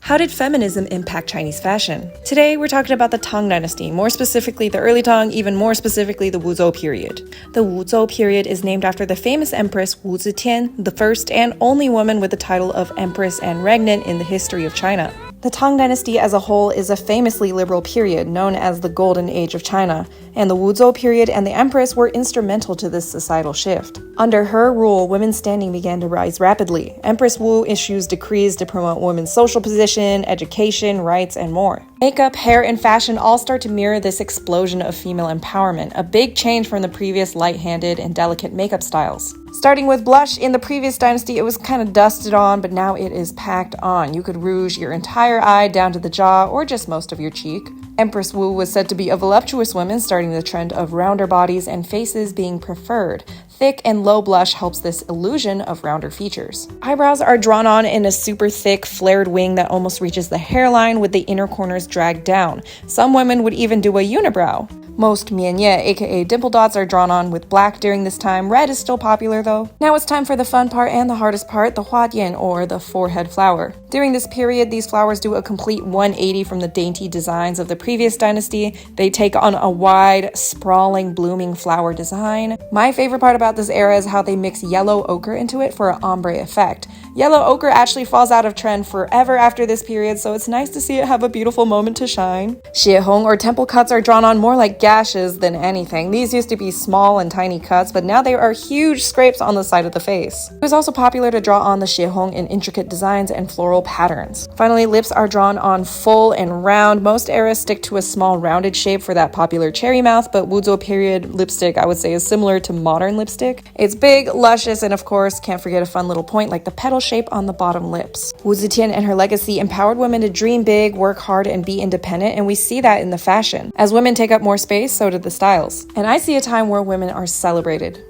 How did feminism impact Chinese fashion? Today, we're talking about the Tang Dynasty, more specifically the early Tang, even more specifically the Wuzhou period. The Wuzhou period is named after the famous empress Wu Zetian, the first and only woman with the title of empress and regnant in the history of China. The Tang Dynasty as a whole is a famously liberal period known as the Golden Age of China, and the Wuzhou period and the empress were instrumental to this societal shift. Under her rule, women's standing began to rise rapidly. Empress Wu issues decrees to promote women's social position, education, rights, and more. Makeup, hair, and fashion all start to mirror this explosion of female empowerment, a big change from the previous light-handed and delicate makeup styles. Starting with blush, in the previous dynasty it was kind of dusted on, but now it is packed on. You could rouge your entire eye down to the jaw or just most of your cheek. Empress Wu was said to be a voluptuous woman, starting the trend of rounder bodies and faces being preferred. Thick and low blush helps this illusion of rounder features. Eyebrows are drawn on in a super thick, flared wing that almost reaches the hairline with the inner corners dragged down. Some women would even do a unibrow. Most mianye, aka dimple dots, are drawn on with black during this time. Red is still popular though. Now it's time for the fun part and the hardest part, the huadian, or the forehead flower. During this period, these flowers do a complete 180 from the dainty designs of the previous dynasty. They take on a wide, sprawling, blooming flower design. My favorite part about this era is how they mix yellow ochre into it for an ombre effect. Yellow ochre actually falls out of trend forever after this period, so it's nice to see it have a beautiful moment to shine. Xiehong, or temple cuts, are drawn on more like gashes than anything. These used to be small and tiny cuts, but now they are huge scrapes on the side of the face. It was also popular to draw on the xiehong in intricate designs and floral patterns. Finally, lips are drawn on full and round. Most eras stick to a small rounded shape for that popular cherry mouth, but Wuzhou period lipstick, I would say, is similar to modern lipstick. It's big, luscious, and of course, can't forget a fun little point like the petal shape on the bottom lips. Wu Zetian and her legacy empowered women to dream big, work hard, and be independent, and we see that in the fashion. As women take up more space, so did the styles. And I see a time where women are celebrated.